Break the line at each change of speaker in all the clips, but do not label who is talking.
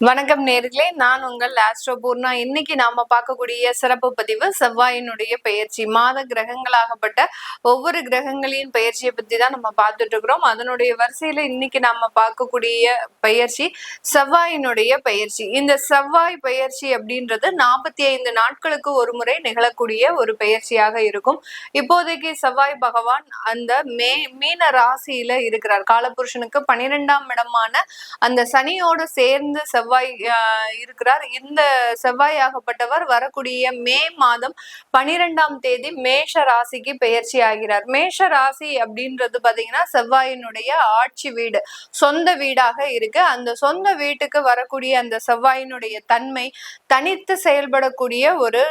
வணக்கம் நேர்களே, நான் உங்கள் ஆஸ்ட்ரோ பூர்ணா. இன்னைக்கு நாம பார்க்கக்கூடிய சிறப்பு பதிவு செவ்வாயினுடைய பெயர்ச்சி. மாத கிரகங்களாகப்பட்ட ஒவ்வொரு கிரகங்களின் பெயர்ச்சியை பத்தி தான் நம்ம பார்த்துட்டு இருக்கிறோம். அதனுடைய வரிசையில இன்னைக்கு நாம பார்க்கக்கூடிய பெயர்ச்சி செவ்வாயினுடைய பெயர்ச்சி. இந்த செவ்வாய் பெயர்ச்சி அப்படின்றது 45 நாட்களுக்கு ஒரு முறை நிகழக்கூடிய ஒரு பெயர்ச்சியாக இருக்கும். இப்போதைக்கு செவ்வாய் பகவான் அந்த மீன ராசியில இருக்கிறார். காலபுருஷனுக்கு 12ஆம் இடமான அந்த சனியோடு சேர்ந்து செவ்வாய் இருக்கிறார். இந்த செவ்வாய் ஆகப்பட்டவர் வரக்கூடிய மே மாதம் 12ஆம் தேதி மேஷ ராசிக்கு பெயர்ச்சி ஆகிறார். மேஷ ராசி அப்படின்றது பாத்தீங்கன்னா செவ்வாயினுடைய ஆட்சி வீடு, சொந்த வீடாக இருக்கு. அந்த சொந்த வீட்டுக்கு வரக்கூடிய அந்த செவ்வாயினுடைய தன்மை தனித்து செயல்படக்கூடிய ஒரு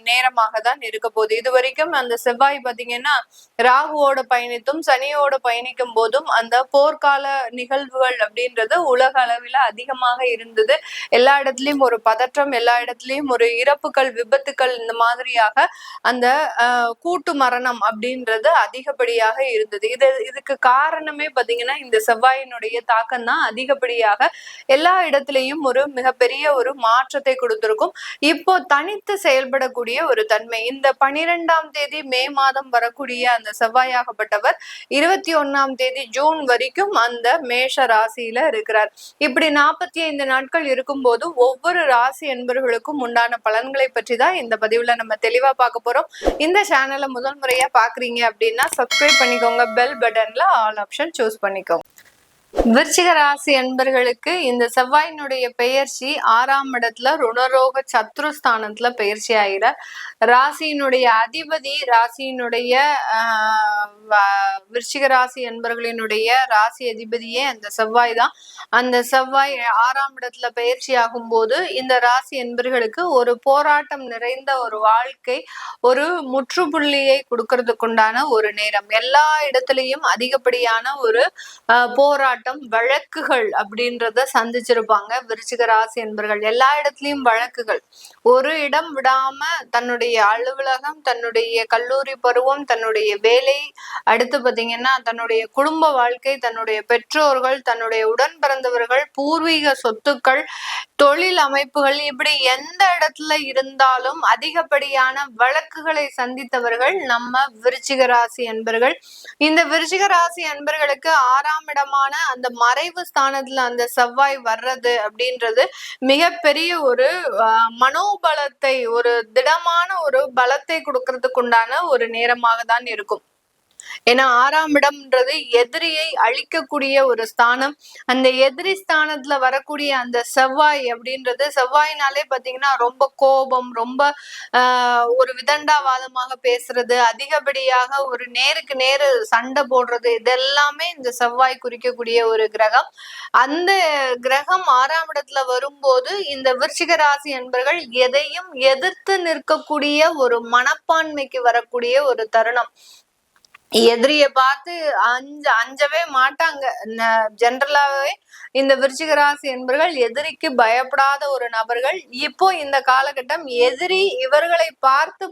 நேரமாக தான் இருக்க போகுது. இது வரைக்கும் அந்த செவ்வாய் பாத்தீங்கன்னா ராகுவோட பயணித்தும் சனியோட பயணிக்கும் போதும் அந்த போர்க்கால நிகழ்வுகள் அப்படின்றது உலக அளவில் அதிகமாக இருந்தது. எல்லா இடத்துலயும் ஒரு பதற்றம், எல்லா இடத்துலயும் ஒரு இறப்புகள், விபத்துக்கள், இந்த மாதிரியாக அந்த கூட்டு மரணம் அப்படின்றது அதிகப்படியாக இருந்தது. இதுக்கு காரணமே பாத்தீங்கன்னா இந்த செவ்வாயினுடைய தாக்கம் தான் அதிகப்படியாக எல்லா இடத்துலயும் ஒரு மிகப்பெரிய ஒரு மாற்றத்தை கொடுத்திருக்கும். இப்போ தனித்து செயல்படக்கூடிய ஒரு தன்மை. இந்த 12ஆம் தேதி மே மாதம் வரக்கூடிய அந்த செவ்வாயாகப்பட்டவர் 21ஆம் தேதி ஜூன் வரைக்கும் அந்த மேஷ ராசியில இருக்கிறார். இப்படி 45 நாட்கள் இருக்கும்போது ஒவ்வொரு ராசி என்பவர்களுக்கும் உண்டான பலன்களை பற்றி தான் இந்த பதிவுல நம்ம தெளிவா பார்க்க போறோம். இந்த சேனலை முதல் முறையா பாக்குறீங்க அப்படின்னா சப்ஸ்கிரைப் பண்ணிக்கோங்க, பெல் பட்டன்ல ஆல் ஆப்ஷன் சூஸ் பண்ணிக்கோங்க. விருச்சிக ராசி அன்பர்களுக்கு இந்த செவ்வாயினுடைய பெயர்ச்சி 6ஆம் இடத்துல ருணரோக சத்ருஸ்தானத்துல பெயர்ச்சி ஆகிறார். ராசியினுடைய அதிபதி, ராசியினுடைய விருச்சிக ராசி அன்பர்களினுடைய ராசி அதிபதியே அந்த செவ்வாய் தான். அந்த செவ்வாய் 6ஆம் இடத்துல பெயர்ச்சி ஆகும் போது இந்த ராசி என்பர்களுக்கு ஒரு போராட்டம் நிறைந்த ஒரு வாழ்க்கை, ஒரு முற்றுப்புள்ளியை கொடுக்கறதுக்குண்டான ஒரு நேரம். எல்லா இடத்துலயும் அதிகப்படியான ஒரு போராட்டம், வழக்குகள் அப்படின்றத சந்திச்சிருப்பாங்க விருச்சிக ராசி என்பர்கள். எல்லா இடத்துலயும் வழக்குகள், ஒரு இடம் விடாம தன்னுடைய அலுவலகம், தன்னுடைய கல்லூரி பருவம், தன்னுடைய வேலை, அடுத்து பாத்தீங்கன்னா தன்னுடைய குடும்ப வாழ்க்கை, தன்னுடைய பெற்றோர்கள், தன்னுடைய உடன் பிறந்தவர்கள், பூர்வீக சொத்துக்கள், தொழில் அமைப்புகள், இப்படி எந்த இடத்துல இருந்தாலும் அதிகப்படியான வழக்குகளை சந்தித்தவர்கள் நம்ம விருச்சிக ராசி என்பர்கள். இந்த விருச்சிக ராசி என்பர்களுக்கு 6ஆம் இடமான அந்த மறைவு ஸ்தானத்துல அந்த செவ்வாய் வர்றது அப்படின்றது மிகப்பெரிய ஒரு மனோபலத்தை, ஒரு திடமான ஒரு பலத்தை கொடுக்கறதுக்கு உண்டான ஒரு நேரமாக தான் இருக்கும். ஏன்னா 6ஆம் இடம்ன்றது எதிரியை அழிக்கக்கூடிய ஒரு ஸ்தானம். அந்த எதிரி ஸ்தானத்துல வரக்கூடிய அந்த செவ்வாய் அப்படின்றது, செவ்வாயினாலே பாத்தீங்கன்னா ரொம்ப கோபம், ரொம்ப ஒரு விதண்டாவாதமாக பேசுறது, அதிகப்படியாக ஒரு நேருக்கு நேரு சண்டை போடுறது, இதெல்லாமே இந்த செவ்வாய் குறிக்கக்கூடிய ஒரு கிரகம். அந்த கிரகம் 6ஆம் இடத்துல வரும்போது இந்த விருச்சிக ராசி என்பர்கள் எதையும் எதிர்த்து நிற்கக்கூடிய ஒரு மனப்பான்மைக்கு வரக்கூடிய ஒரு தருணம். எதிரிய பார்த்து அஞ்சவே மாட்டாங்க. ஜென்ரலாவே இந்த விருச்சிக ராசி என்பர்கள் எதிரிக்கு பயப்படாத ஒரு நபர்கள். இப்போ இந்த காலகட்டம் எதிரி இவர்களை பார்த்து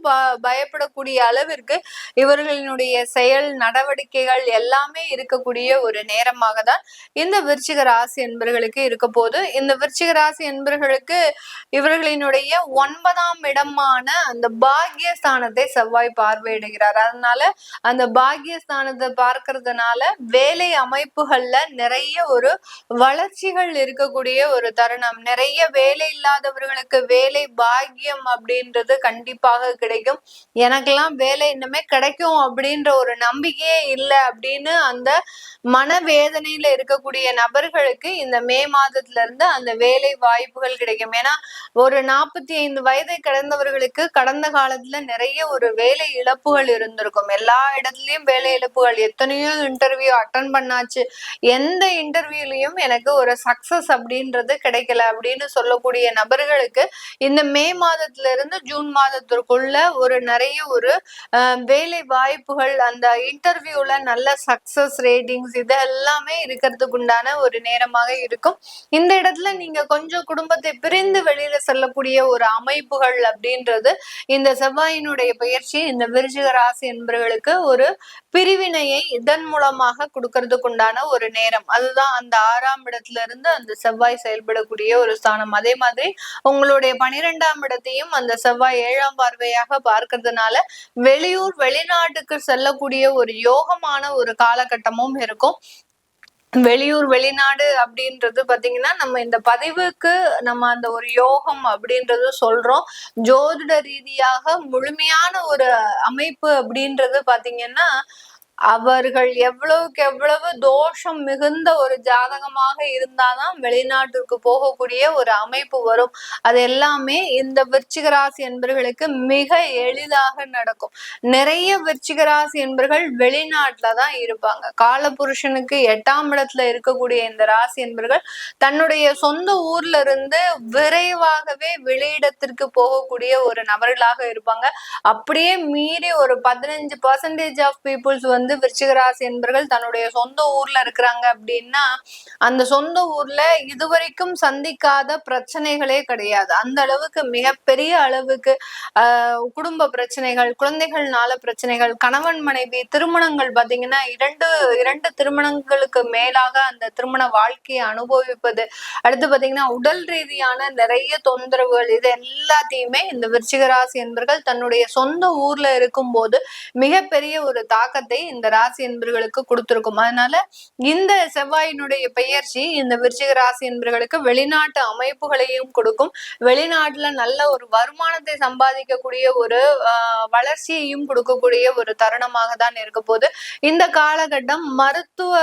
பயப்படக்கூடிய அளவிற்கு இவர்களினுடைய செயல் நடவடிக்கைகள் எல்லாமே இருக்கக்கூடிய ஒரு நேரமாக தான் இந்த விருச்சிக ராசி என்பர்களுக்கு இருக்க போது. இந்த விருச்சிக ராசி என்பர்களுக்கு இவர்களினுடைய 9ஆம் இடமான அந்த பாக்கியஸ்தானத்தை செவ்வாய் பார்வையிடுகிறார். அதனால அந்த பாக்கியஸ்தானத்தை பார்க்கறதுனால வேலை அமைப்புகள்ல நிறைய ஒரு வளர்ச்சிகள் இருக்கக்கூடிய ஒரு தருணம். நிறைய வேலை இல்லாதவர்களுக்கு வேலை பாக்கியம் அப்படின்றது கண்டிப்பாக கிடைக்கும். எனக்கெல்லாம் வேலை இன்னுமே கிடைக்கும் அப்படின்ற ஒரு நம்பிக்கையே இல்லை அப்படின்னு அந்த மனவேதனையில இருக்கக்கூடிய நபர்களுக்கு இந்த மே மாதத்துல இருந்து அந்த வேலை வாய்ப்புகள் கிடைக்கும். ஏன்னா ஒரு 45 வயதை கடந்தவர்களுக்கு கடந்த காலத்துல நிறைய ஒரு வேலை இழப்புகள் இருந்திருக்கும். எல்லா இடத்துலயும் வேலை இழப்புகள், எத்தனையோ இன்டர்வியூ அட்டன் பண்ணாச்சு, எந்த இன்டர்வியூலயும் எனக்கு ஒரு சக்சஸ் அப்படின்றது கிடைக்கல அப்படின்னு சொல்லக்கூடிய நபர்களுக்கு இந்த மே மாதத்துல இருந்து ஜூன் மாதத்திற்குள்ள நிறைய வேலை வாய்ப்புகள், அந்த இன்டர்வியூல நல்ல சக்சஸ் ரேட்டிங்ஸ் இது எல்லாமே இருக்கிறதுக்கு உண்டான ஒரு நேரமாக இருக்கும். இந்த இடத்துல நீங்க கொஞ்சம் குடும்பத்தை பிரிந்து வெளியில செல்லக்கூடிய ஒரு அமைப்புகள் அப்படின்றது இந்த செவ்வாயினுடைய பயிற்சி இந்த விருச்சிக ராசி என்பவர்களுக்கு ஒரு பிரிவினையை இதன் மூலமாக கொடுக்கறதுக்கு உண்டான ஒரு நேரம். அதுதான் அந்த 6ஆம் இடத்துல இருந்து அந்த செவ்வாய் செயல்படக்கூடிய ஒரு ஸ்தானம். அதே மாதிரி உங்களுடைய 12ஆம் இடத்தையும் அந்த செவ்வாய் 7ஆம் பார்வையாக பார்க்கறதுனால வெளியூர் வெளிநாட்டுக்கு செல்லக்கூடிய ஒரு யோகமான ஒரு காலகட்டமும் இருக்கும். வெளியூர் வெளிநாடு அப்படின்றது பாத்தீங்கன்னா நம்ம இந்த பதிவுக்கு நம்ம அந்த ஒரு யோகம் அப்படின்றது சொல்றோம். ஜோதிட ரீதியாக முழுமையான ஒரு அமைப்பு அப்படின்றது பாத்தீங்கன்னா அவர்கள் எவ்வளவுக்கு எவ்வளவு தோஷம் மிகுந்த ஒரு ஜாதகமாக இருந்தாதான் வெளிநாட்டிற்கு போகக்கூடிய ஒரு அமைப்பு வரும். அது எல்லாமே இந்த விருச்சிக ராசி என்பவர்களுக்கு மிக எளிதாக நடக்கும். நிறைய விருச்சிக ராசி என்பவர்கள் வெளிநாட்டுலதான் இருப்பாங்க. காலபுருஷனுக்கு 8ஆம் இடத்துல இருக்கக்கூடிய இந்த ராசி என்பவர்கள் தன்னுடைய சொந்த ஊர்ல இருந்து விரைவாகவே வெளியிடத்திற்கு போகக்கூடிய ஒரு நபர்களாக இருப்பாங்க. அப்படியே மீறி ஒரு 15% ஆஃப் பீப்புள்ஸ் விருச்சிக ராசி என்பவர்கள் தன்னுடைய சொந்த ஊர்ல இருக்கிறாங்க அப்படின்னா அந்த சொந்த ஊர்ல இதுவரைக்கும் சந்திக்காத பிரச்சனைகளே கிடையாது. அந்த அளவுக்கு மிகப்பெரிய அளவுக்கு குடும்ப பிரச்சனைகள், குழந்தைகள்னால பிரச்சனைகள், கணவன் மனைவி திருமணங்கள் பாத்தீங்கன்னா இரண்டு திருமணங்களுக்கு மேலாக அந்த திருமண வாழ்க்கையை அனுபவிப்பது, அடுத்து பாத்தீங்கன்னா உடல் ரீதியான நிறைய தொந்தரவுகள், இது எல்லாத்தையுமே இந்த விருச்சிக ராசி என்பவர்கள் தன்னுடைய சொந்த ஊர்ல இருக்கும் போது மிகப்பெரிய ஒரு தாக்கத்தை இந்த ராசி என்பவர்களுக்கு கொடுத்திருக்கும். அதனால இந்த செவ்வாயினுடைய பெயர்ச்சி இந்த விருச்சிக ராசி என்பவர்களுக்கு வெளிநாட்டு அமைப்புகளையும் கொடுக்கும். வெளிநாட்டுல நல்ல ஒரு வருமானத்தை சம்பாதிக்கக்கூடிய ஒரு வளர்ச்சியையும் கொடுக்கக்கூடிய ஒரு தருணமாக தான் இருக்க போது. இந்த காலகட்டம் மருத்துவ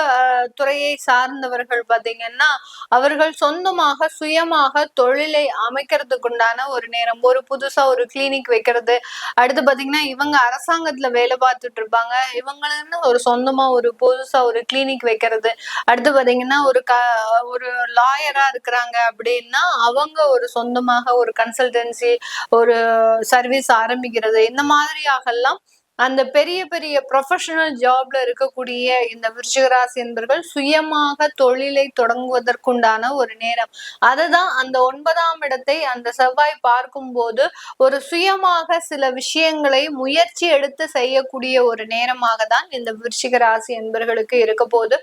துறையை சார்ந்தவர்கள் பாத்தீங்கன்னா அவர்கள் சொந்தமாக சுயமாக தொழிலை அமைக்கிறதுக்குண்டான ஒரு நேரம். ஒரு புதுசா ஒரு கிளினிக் வைக்கிறது, அடுத்து பாத்தீங்கன்னா இவங்க அரசாங்கத்துல வேலை பார்த்துட்டு இருப்பாங்க, இவங்களுன்னு ஒரு சொந்தமா ஒரு புதுசா ஒரு கிளினிக் வைக்கிறது, அடுத்து பாத்தீங்கன்னா ஒரு லாயரா இருக்கிறாங்க அப்படின்னா அவங்க ஒரு சொந்தமாக ஒரு கன்சல்டன்சி ஒரு சர்வீஸ் ஆரம்பிக்கிறது, இந்த மாதிரியாகலாம் அந்த பெரிய பெரிய ப்ரொஃபஷனல் ஜாப்ல இருக்கக்கூடிய இந்த விருச்சிக ராசி என்பவர்கள் சுயமாக தொழிலை தொடங்குவதற்குண்டான ஒரு நேரம். அதுதான் அந்த 9ஆம் இடத்தை அந்த செவ்வாய் பார்க்கும் போது ஒரு சுயமாக சில விஷயங்களை முயற்சி எடுத்து செய்யக்கூடிய ஒரு நேரமாக தான் இந்த விருச்சிக ராசி என்பவர்களுக்கு இருக்க போது.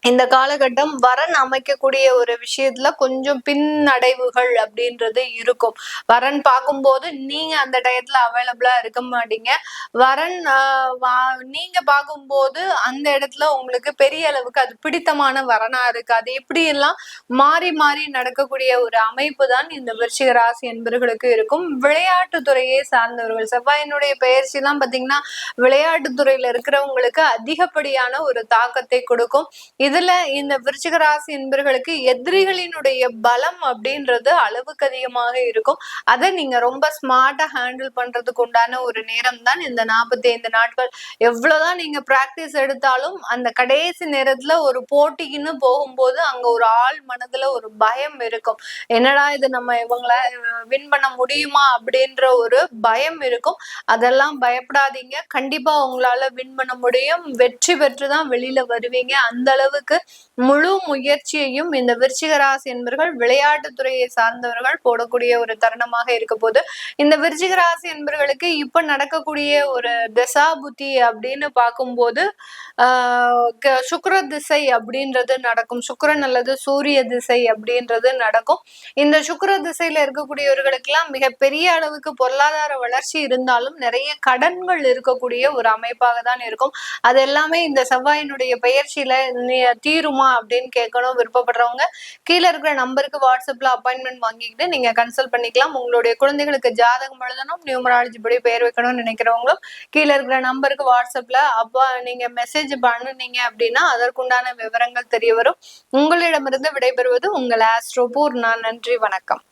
இந்த காலகட்டம் வரன் அமைக்கக்கூடிய ஒரு விஷயத்துல கொஞ்சம் பின்னடைவுகள் அப்படின்றது இருக்கும். வரன் பார்க்கும்போது நீங்க அந்த டயத்துல அவைலபிளா இருக்க மாட்டீங்க. வரன் நீங்க பார்க்கும்போது அந்த இடத்துல உங்களுக்கு பெரிய அளவுக்கு அது பிடித்தமான வரனா இருக்கு. அது எப்படி எல்லாம் மாறி மாறி நடக்கக்கூடிய ஒரு அமைப்பு தான் இந்த விருச்சிக ராசி என்பவர்களுக்கு இருக்கும். விளையாட்டு துறையை சார்ந்தவர்கள் செவ்வாயினுடைய பயிற்சி எல்லாம் பாத்தீங்கன்னா விளையாட்டு துறையில இருக்கிறவங்களுக்கு அதிகப்படியான ஒரு தாக்கத்தை கொடுக்கும். இதுல இந்த விருச்சிக ராசி என்பவர்களுக்கு எதிரிகளினுடைய பலம் அப்படின்றது அளவுக்கு அதிகமாக இருக்கும். அதை நீங்க ரொம்ப ஸ்மார்ட்டா ஹேண்டில் பண்றதுக்கு உண்டான ஒரு நேரம் தான் இந்த 45 நாட்கள். எவ்வளவுதான் நீங்க பிராக்டிஸ் எடுத்தாலும் அந்த கடைசி நேரத்துல ஒரு போட்டிக்குன்னு போகும்போது அங்க ஒரு ஆள் மனதுல ஒரு பயம் இருக்கும். என்னடா இது நம்ம இவங்களை வின் பண்ண முடியுமா அப்படின்ற ஒரு பயம் இருக்கும். அதெல்லாம் பயப்படாதீங்க, கண்டிப்பா உங்களால வின் பண்ண முடியும். வெற்றி பெற்றுதான் வெளியில வருவீங்க. அந்த அளவுக்கு முழு முயற்சியையும் இந்த விருச்சிக ராசி என்பவர்கள் விளையாட்டு துறையை சார்ந்தவர்கள் போடக்கூடிய ஒரு தருணமாக இருக்க போது. இந்த விருச்சிக ராசி என்பவர்களுக்கு இப்ப நடக்கக்கூடிய ஒரு தசா புத்தி அப்படின்னு பார்க்கும்போது சுக்கிர திசை அப்படின்றது நடக்கும். சுக்கிரன் அல்லது சூரிய திசை அப்படின்றது நடக்கும். இந்த சுக்கிர திசையில இருக்கக்கூடியவர்களுக்கு எல்லாம் மிகப்பெரிய அளவுக்கு பொருளாதார வளர்ச்சி இருந்தாலும் நிறைய கடன்கள் இருக்கக்கூடிய ஒரு அமைப்பாக தான் இருக்கும். அது எல்லாமே இந்த செவ்வாயினுடைய பயிற்சியில தீருமா அப்படின்னு கேட்கணும் விருப்பப்படுறவங்க கீழே இருக்கிற நம்பருக்கு வாட்ஸ்அப்ல அப்பாயின்மெண்ட் வாங்கிக்கிட்டு நீங்க கன்சல்ட் பண்ணிக்கலாம். உங்களுடைய குழந்தைகளுக்கு ஜாதகம் எழுதணும், நியூமராலஜி படி பெயர் வைக்கணும்னு நினைக்கிறவங்களும் கீழே இருக்கிற நம்பருக்கு வாட்ஸ்அப்ல நீங்க மெசேஜ் பண்ணுனீங்க அப்படின்னா அதற்குண்டான விவரங்கள் தெரிய வரும். உங்களிடமிருந்து விடைபெறுவது உங்கள் ஆஸ்ட்ரோபூர்ணா. நன்றி, வணக்கம்.